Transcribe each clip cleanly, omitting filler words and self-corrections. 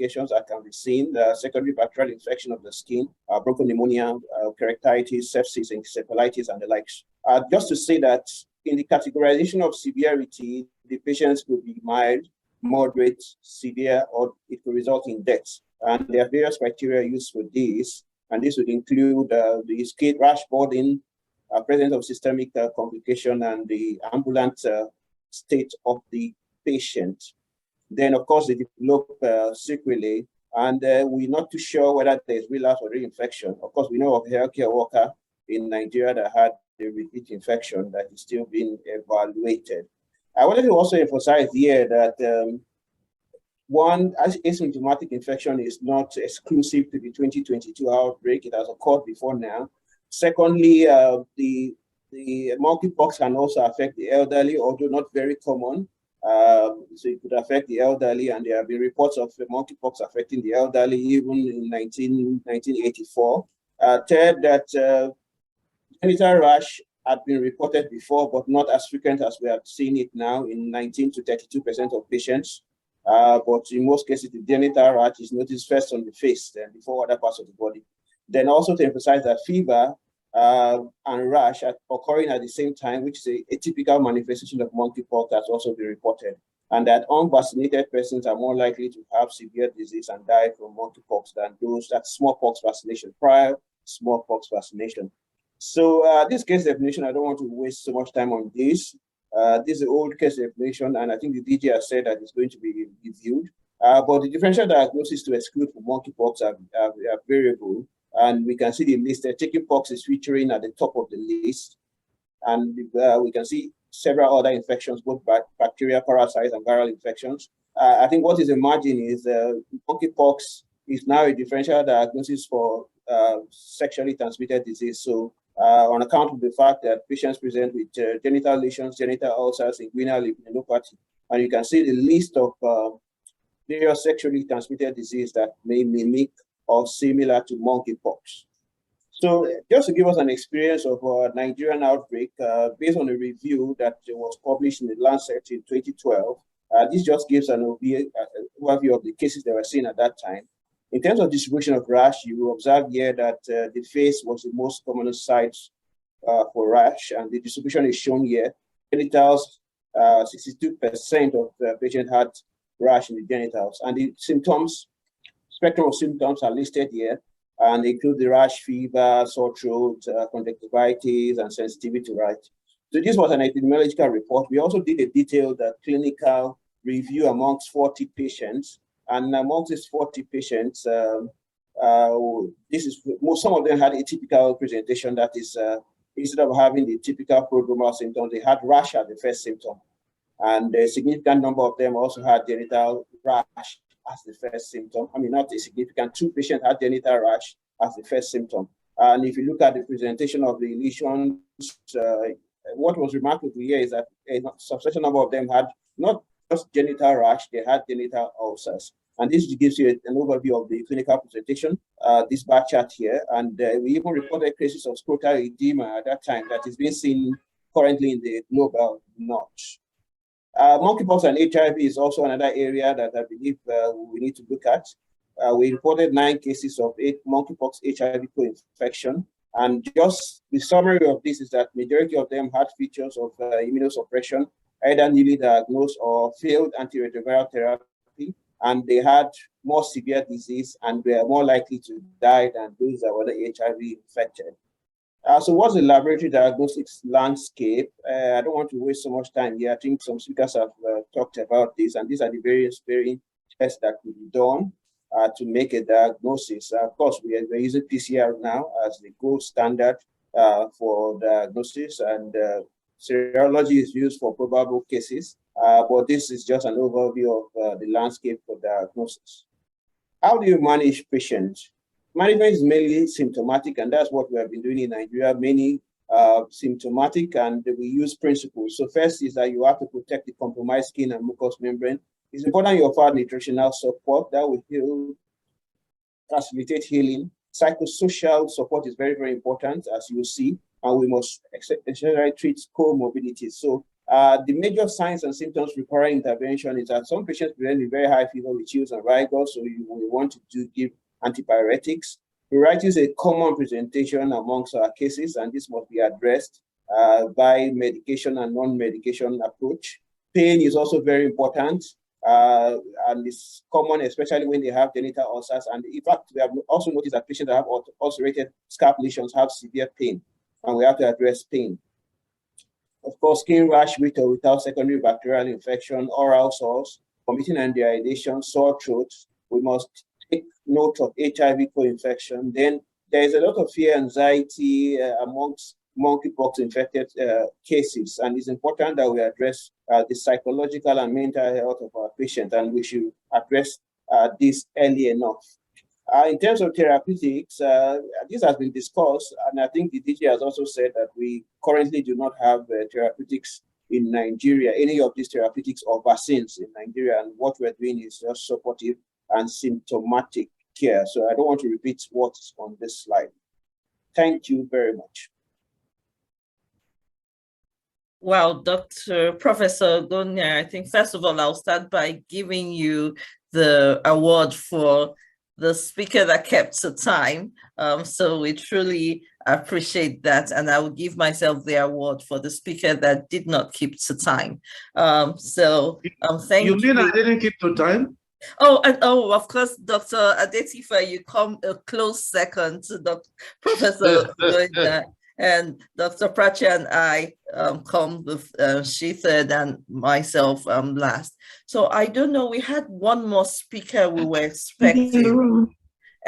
complications that can be seen: secondary bacterial infection of the skin, bronchopneumonia, keratitis, sepsis, encephalitis, and the likes. Just to say that in the categorization of severity, the patients could be mild, moderate, severe, or it could result in death. And there are various criteria used for this, and this would include the skin rash burden, presence of systemic complication, and the ambulant state of the patient. Then, of course, they develop sequelae, and we're not too sure whether there's relapse or reinfection. Of course, we know of a healthcare worker in Nigeria that had a repeat infection that is still being evaluated. I wanted to also emphasize here that one, asymptomatic infection is not exclusive to the 2022 outbreak. It has occurred before now. Secondly, the monkeypox can also affect the elderly, although not very common. So it could affect the elderly, and there have been reports of monkeypox affecting the elderly even in 1984. Third, that genital rash had been reported before, but not as frequent as we have seen it now in 19 to 32% of patients. But in most cases, the genital rash is noticed first on the face, then before other parts of the body. Then also to emphasize that fever and rash are occurring at the same time, which is a typical manifestation of monkeypox that's also been reported, and that unvaccinated persons are more likely to have severe disease and die from monkeypox than those that smallpox vaccination, prior smallpox vaccination. So this case definition, I don't want to waste so much time on this. This is an old case definition, and I think the DG has said that it's going to be reviewed. But the differential diagnosis to exclude for monkeypox are variable, and we can see the list. Chickenpox is featuring at the top of the list, and we can see several other infections, both bacteria, parasites, and viral infections. I think what is emerging is monkeypox is now a differential diagnosis for sexually transmitted disease. So on account of the fact that patients present with genital lesions, genital ulcers, inguinal lymphadenopathy, and you can see the list of various sexually transmitted disease that may mimic or similar to monkeypox. So just to give us an experience of a Nigerian outbreak, based on a review that was published in the Lancet in 2012, this just gives an overview of the cases that were seen at that time. In terms of distribution of rash, you will observe here that the face was the most common site for rash, and the distribution is shown here. Genitals, 62% of the patients had rash in the genitals, and the symptoms, spectrum of symptoms are listed here, and they include the rash, fever, sore throat, conjunctivitis, and sensitivity to rash. So this was an epidemiological report. We also did a detailed clinical review amongst 40 patients. And amongst these 40 patients, some of them had a typical presentation. That is, instead of having the typical prodromal symptoms, they had rash as the first symptom. And a significant number of them also had genital rash as the first symptom. I mean, not a significant, 2 patients had genital rash as the first symptom. And if you look at the presentation of the lesions, what was remarkable here is that a substantial number of them had not just genital rash, they had genital ulcers. And this gives you an overview of the clinical presentation, this bar chart here. And we even reported cases of scrotal edema at that time that is being seen currently in the global north. Monkeypox and HIV is also another area that I believe we need to look at. We reported 9 cases of monkeypox HIV co-infection. And just the summary of this is that majority of them had features of immunosuppression, either newly diagnosed or failed antiretroviral therapy, and they had more severe disease and were more likely to die than those that were HIV infected. So what's the laboratory diagnostics landscape? I don't want to waste so much time here. I think some speakers have talked about this, and these are the various tests that could be done to make a diagnosis. Of course, we're using PCR now as the gold standard for diagnosis, and serology is used for probable cases, but this is just an overview of the landscape for diagnosis. How do you manage patients? Management is mainly symptomatic, and that's what we have been doing in Nigeria, many symptomatic, and we use principles. So first is that you have to protect the compromised skin and mucous membrane. It's important you offer nutritional support that will facilitate healing. Psychosocial support is very, very important, as you see, and we must essentially treat comorbidities. So The major signs and symptoms requiring intervention is that some patients present with very high fever with chills and rigor, so you will want to give antipyretics. Pruritus is a common presentation amongst our cases, and this must be addressed by medication and non-medication approach. Pain is also very important, and it's common, especially when they have genital ulcers. And in fact, we have also noticed that patients that have ulcerated scalp lesions have severe pain, and we have to address pain. Of course, skin rash with or without secondary bacterial infection, oral sores, vomiting and dehydration, sore throat. We must take note of HIV co-infection. Then there is a lot of fear, anxiety amongst monkeypox infected cases, and it's important that we address the psychological and mental health of our patients, and we should address this early enough. In terms of therapeutics, this has been discussed, and I think the DG has also said that we currently do not have therapeutics in Nigeria, any of these therapeutics or vaccines in Nigeria, and what we're doing is just supportive and symptomatic care. So I don't want to repeat what's on this slide. Thank you very much. Well, Professor Gonia, I think first of all, I'll start by giving you the award for the speaker that kept to time. So we truly appreciate that. And I will give myself the award for the speaker that did not keep to time. Thank you. You mean I didn't keep to time? Oh, and of course, Dr. Adetifa, you come a close second to Dr. Professor Gonia. And Dr. Prachi and I come with she third and myself last. So I don't know, we had one more speaker we were expecting.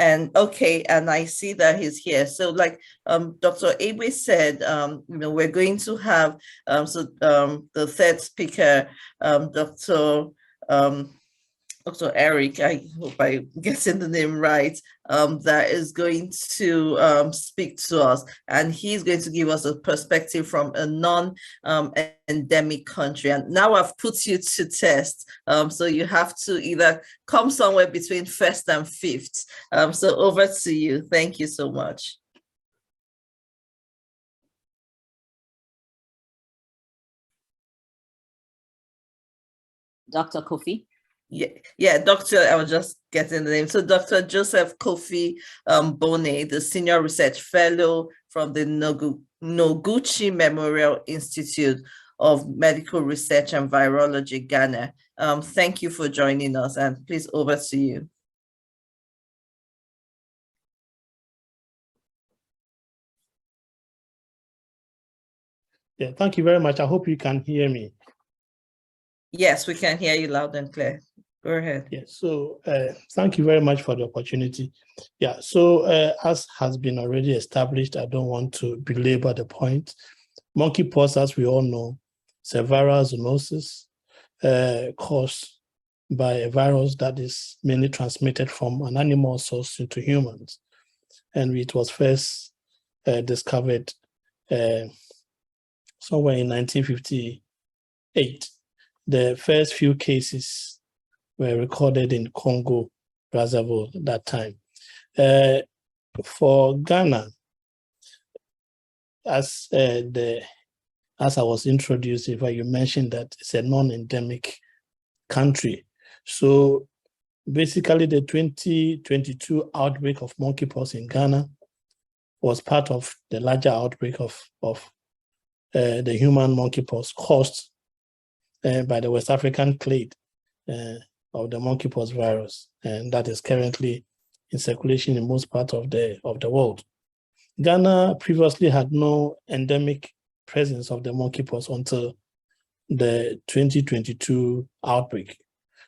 And okay, and I see that he's here. So like Dr. Abe said, we're going to have the third speaker, Dr. Eric, I hope I'm getting the name right, that is going to speak to us. And he's going to give us a perspective from a non-endemic country. And now I've put you to test. So you have to either come somewhere between first and fifth. So over to you. Thank you so much. Dr. Kofi? Yeah, Doctor, I was just getting the name. So Dr. Joseph Kofi Bone, the Senior Research Fellow from the Noguchi Memorial Institute of Medical Research and Virology, Ghana. Thank you for joining us, and please, over to you. Yeah, thank you very much. I hope you can hear me. Yes, we can hear you loud and clear. Go ahead. Yeah, so thank you very much for the opportunity. Yeah, so as has been already established, I don't want to belabor the point. Monkeypox, as we all know, is a viral zoonosis caused by a virus that is mainly transmitted from an animal source into humans. And it was first discovered somewhere in 1958. The first few cases were recorded in Congo, Brazzaville at that time. For Ghana, as I was introduced, if you mentioned that it's a non-endemic country. So basically the 2022 outbreak of monkeypox in Ghana was part of the larger outbreak of the human monkeypox caused by the West African clade of the monkeypox virus, and that is currently in circulation in most parts of the world. Ghana previously had no endemic presence of the monkeypox until the 2022 outbreak.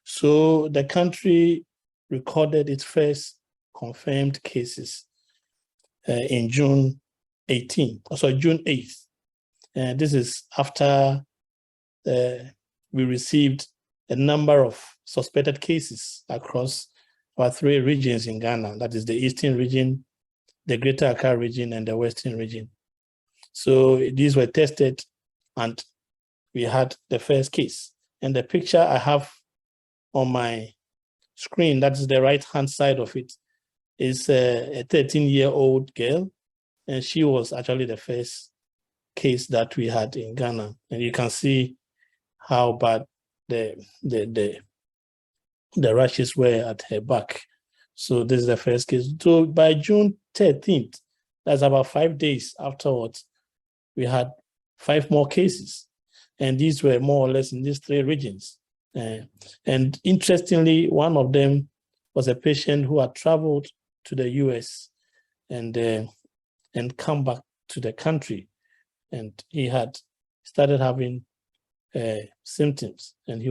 So the country recorded its first confirmed cases in June 8th. This is after we received a number of suspected cases across our 3 regions in Ghana, that is the Eastern region, the Greater Accra region, and the Western region. So these were tested, and we had the first case. And the picture I have on my screen, that is the right-hand side of it, is a 13-year-old girl, and she was actually the first case that we had in Ghana. And you can see how bad the rashes were at her back. So this is the first case. So by June 13th, that's about 5 days afterwards, we had 5 more cases. And these were more or less in these 3 regions. And interestingly, one of them was a patient who had traveled to the US and come back to the country. And he had started having symptoms, and he